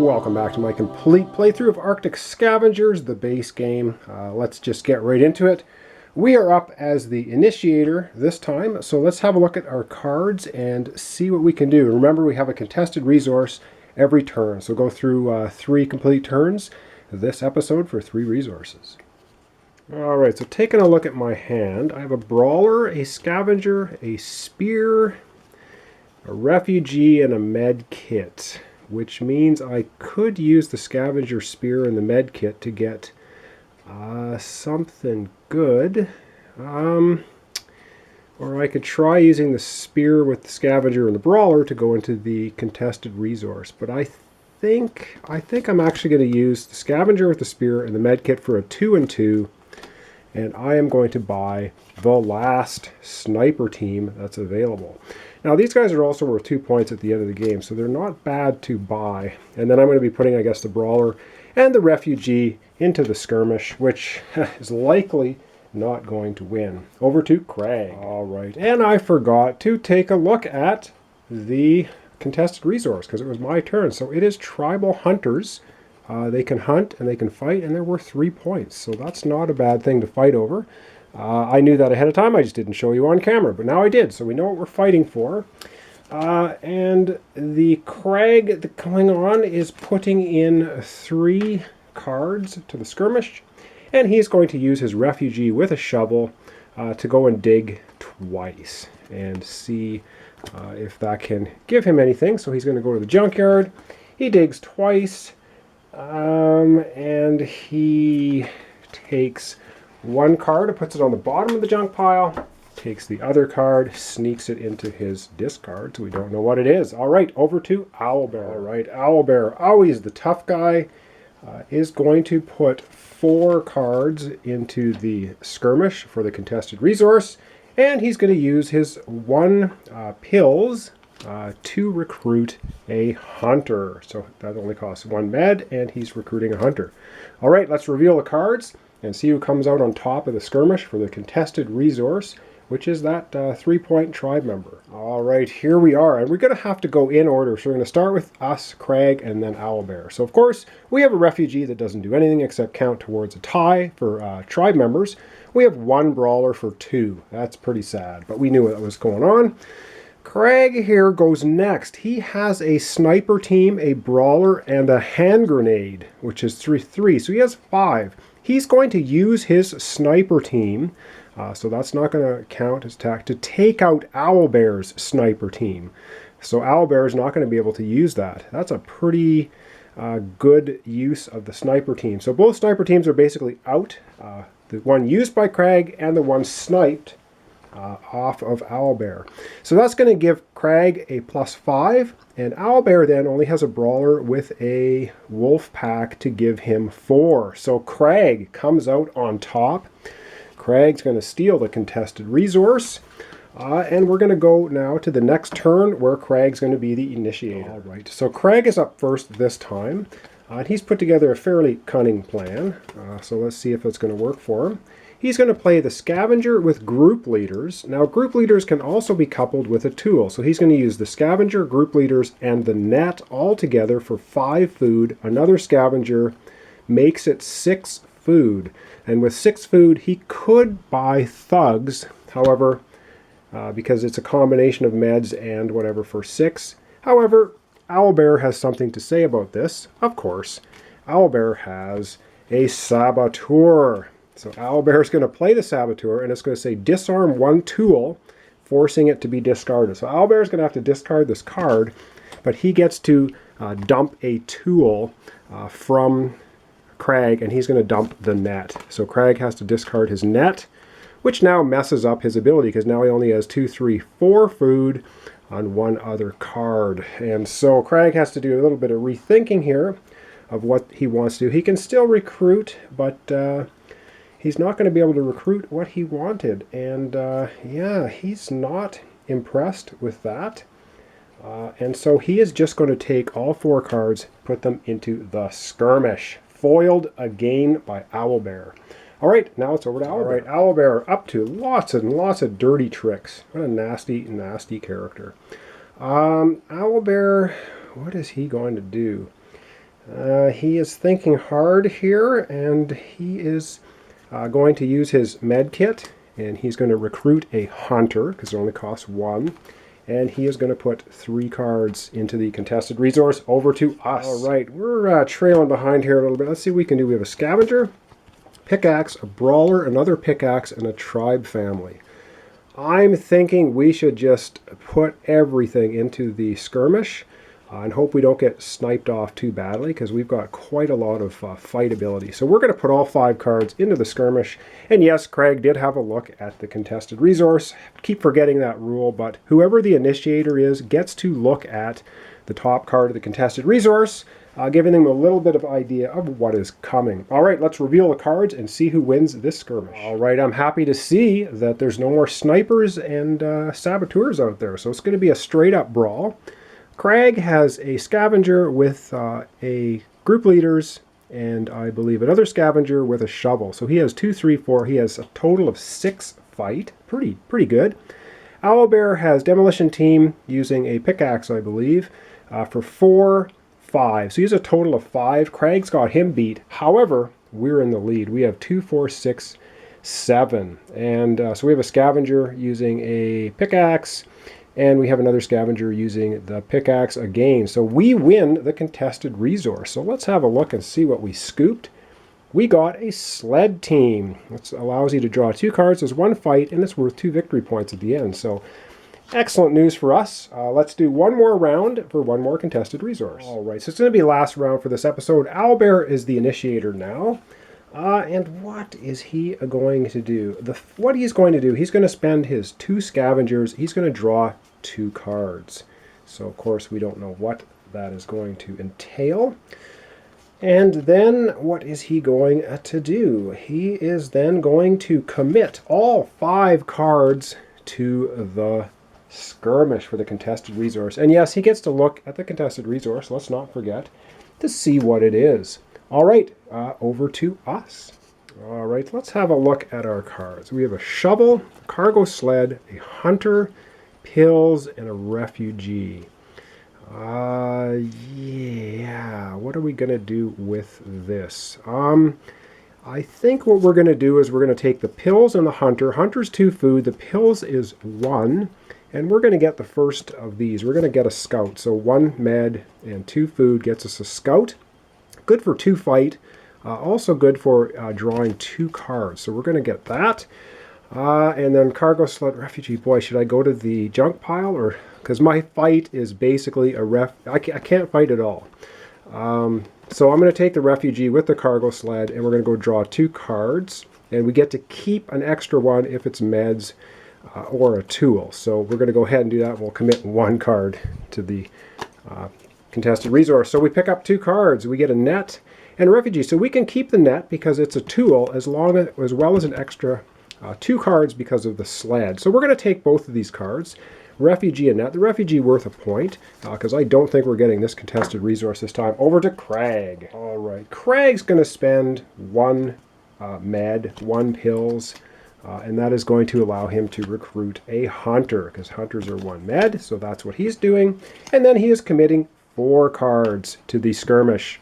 Welcome back to my complete playthrough of Arctic Scavengers, the base game. Let's just get right into it. We are up as the initiator this time, so let's have a look at our cards and see what we can do. Remember, we have a contested resource every turn, so go through 3 complete turns this episode for 3 resources. Alright, so taking a look at my hand, I have a brawler, a scavenger, a spear, a refugee, and a med kit. Which means I could use the scavenger spear and the med kit to get something good. Or I could try using the spear with the scavenger and the brawler to go into the contested resource. But I think I'm actually going to use the scavenger with the spear and the med kit for a 2-and-2. And I am going to buy the last sniper team that's available. Now these guys are also worth 2 points at the end of the game, so they're not bad to buy. And then I'm going to be putting, I guess, the brawler and the refugee into the skirmish, which is likely not going to win. Over to Craig. All right, and I forgot to take a look at the contested resource because it was my turn. So it is tribal hunters. They can hunt and they can fight, and they're worth 3 points. So that's not a bad thing to fight over. I knew that ahead of time, I just didn't show you on camera, but now I did, so we know what we're fighting for. And the Craig that's going on is putting in 3 cards to the skirmish, and he's going to use his refugee with a shovel to go and dig twice and see if that can give him anything. So he's going to go to the junkyard, he digs twice, and he takes 1 card and puts it on the bottom of the junk pile, takes the other card, sneaks it into his discard, so we don't know what it is. All right, over to Owlbear. All right, Owlbear, always the tough guy, is going to put 4 cards into the skirmish for the contested resource, and he's going to use his 1 pills to recruit a hunter. So that only costs 1 med, and he's recruiting a hunter. All right, let's reveal the cards and see who comes out on top of the skirmish for the contested resource, which is that 3-point tribe member. All right, here we are, and we're going to have to go in order. So we're going to start with us, Craig, and then Owlbear. So of course, we have a refugee that doesn't do anything except count towards a tie for tribe members. We have 1 brawler for 2. That's pretty sad, but we knew what was going on. Craig here goes next. He has a sniper team, a brawler, and a hand grenade, which is 3-3. So he has 5. He's going to use his sniper team, so that's not going to count as attack, to take out Owlbear's sniper team. So Owlbear is not going to be able to use that. That's a pretty good use of the sniper team. So both sniper teams are basically out. The one used by Craig and the one sniped off of Owlbear. So that's going to give Craig a +5, and Owlbear then only has a brawler with a wolf pack to give him 4. So Craig comes out on top. Craig's going to steal the contested resource, and we're going to go now to the next turn where Craig's going to be the initiator. All right, so Craig is up first this time, and he's put together a fairly cunning plan. So let's see if it's going to work for him. He's going to play the scavenger with group leaders. Now, group leaders can also be coupled with a tool. So he's going to use the scavenger, group leaders, and the net all together for 5 food. Another scavenger makes it 6 food. And with 6 food, he could buy thugs. However, because it's a combination of meds and whatever for 6. However, Owlbear has something to say about this. Of course, Owlbear has a saboteur. So Owlbear is going to play the saboteur, and it's going to say disarm 1 tool, forcing it to be discarded. So Owlbear is going to have to discard this card, but he gets to dump a tool from Craig, and he's going to dump the net. So Craig has to discard his net, which now messes up his ability because now he only has 2, 3, 4 food on 1 other card. And so Craig has to do a little bit of rethinking here of what he wants to do. He can still recruit, but he's not going to be able to recruit what he wanted. And yeah, he's not impressed with that. And so he is just going to take all 4 cards, put them into the skirmish. Foiled again by Owlbear. All right, now it's over to Owlbear. All right, Owlbear up to lots and lots of dirty tricks. What a nasty, nasty character. Owlbear, what is he going to do? He is thinking hard here, and he is going to use his med kit, and he's going to recruit a hunter because it only costs 1. And he is going to put 3 cards into the contested resource over to us. All right, we're trailing behind here a little bit. Let's see what we can do. We have a scavenger, pickaxe, a brawler, another pickaxe, and a tribe family. I'm thinking we should just put everything into the skirmish and hope we don't get sniped off too badly because we've got quite a lot of fight ability. So we're going to put all 5 cards into the skirmish. And yes, Craig did have a look at the contested resource. Keep forgetting that rule, but whoever the initiator is gets to look at the top card of the contested resource, giving them a little bit of idea of what is coming. All right, let's reveal the cards and see who wins this skirmish. All right, I'm happy to see that there's no more snipers and saboteurs out there. So it's going to be a straight up brawl. Craig has a scavenger with a group leaders and I believe another scavenger with a shovel. So he has 2, 3, 4. He has a total of 6 fight. Pretty good. Owlbear has demolition team using a pickaxe, I believe, for 4, 5. So he has a total of 5. Craig's got him beat. However, we're in the lead. We have 2, 4, 6, 7. And so we have a scavenger using a pickaxe. And we have another scavenger using the pickaxe again. So we win the contested resource. So let's have a look and see what we scooped. We got a sled team. It allows you to draw 2 cards. There's 1 fight, and it's worth 2 victory points at the end. So excellent news for us. Let's do one more round for one more contested resource. All right, so it's going to be last round for this episode. Owlbear is the initiator now. And what is he going to do? What he's going to do, he's going to spend his 2 scavengers. He's going to draw 2 cards. So, of course, we don't know what that is going to entail. And then what is he going to do? He is then going to commit all 5 cards to the skirmish for the contested resource. And yes, he gets to look at the contested resource, let's not forget, to see what it is. All right, over to us. All right, let's have a look at our cards. We have a shovel, a cargo sled, a hunter, pills, and a refugee. Yeah, what are we going to do with this? I think what we're going to do is we're going to take the pills and the hunter. Hunter's 2 food, the pills is 1, and we're going to get the first of these. We're going to get a scout. So 1 med and 2 food gets us a scout. Good for 2 fight, also good for drawing 2 cards. So we're going to get that. And then cargo sled refugee. Boy, should I go to the junk pile? Or because my fight is basically I can't fight at all. So I'm going to take the refugee with the cargo sled, and we're going to go draw 2 cards. And we get to keep an extra one if it's meds or a tool. So we're going to go ahead and do that. We'll commit 1 card to the contested resource. So we pick up 2 cards. We get a net and a refugee. So we can keep the net because it's a tool as well as an extra 2 cards because of the sled. So we're going to take both of these cards, refugee and net. The refugee worth a point because I don't think we're getting this contested resource this time. Over to Craig. All right, Craig's going to spend 1 med, 1 pills, and that is going to allow him to recruit a hunter because hunters are 1 med. So that's what he's doing, and then he is committing 4 cards to the skirmish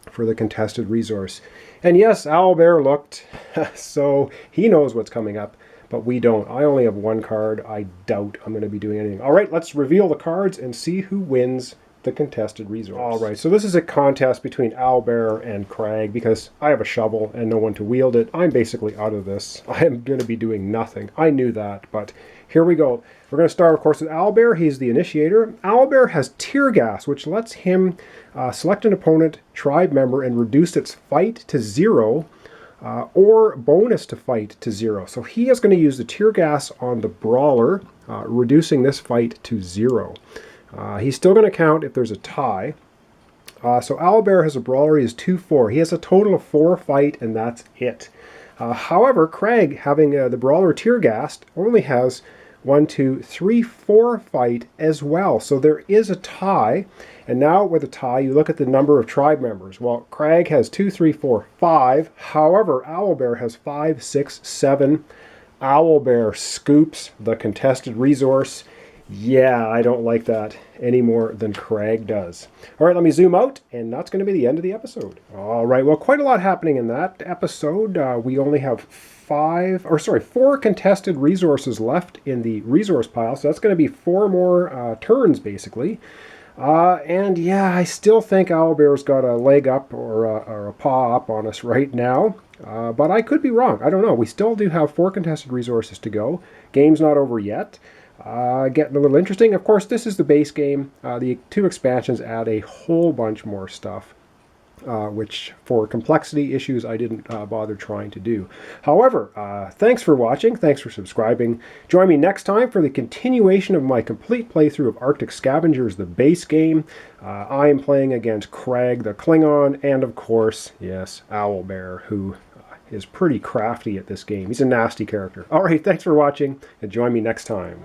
for the contested resource. And yes, Owlbear looked, so he knows what's coming up, but we don't. I only have 1 card. I doubt I'm going to be doing anything. All right, let's reveal the cards and see who wins the contested resource. All right, so this is a contest between Owlbear and Craig because I have a shovel and no one to wield it. I'm basically out of this. I am going to be doing nothing. I knew that, but here we go. We're going to start, of course, with Owlbear. He's the initiator. Owlbear has tear gas, which lets him select an opponent, tribe member, and reduce its fight to 0 or bonus to fight to 0. So he is going to use the tear gas on the brawler, reducing this fight to 0. He's still going to count if there's a tie. So Owlbear has a brawler. He has 2, 4. He has a total of 4 fight, and that's it. However, Craig, having the brawler tear gassed, only has 1, 2, 3, 4 fight as well. So there is a tie. And now with a tie, you look at the number of tribe members. Well, Craig has 2, 3, 4, 5. However, Owlbear has 5, 6, 7. Owlbear scoops the contested resource. Yeah, I don't like that any more than Craig does. All right, let me zoom out, and that's going to be the end of the episode. All right, well, quite a lot happening in that episode. We only have four contested resources left in the resource pile, so that's going to be four more turns, basically. And yeah, I still think Owlbear's got a leg up or a paw up on us right now. But I could be wrong. I don't know. We still do have four contested resources to go. Game's not over yet. Getting a little interesting. Of course, this is the base game. The two expansions add a whole bunch more stuff, which for complexity issues I didn't bother trying to do. However, thanks for watching. Thanks for subscribing. Join me next time for the continuation of my complete playthrough of Arctic Scavengers, the base game. I am playing against Craig the Klingon, and of course, yes, Owlbear, who is pretty crafty at this game. He's a nasty character. All right, thanks for watching, and join me next time.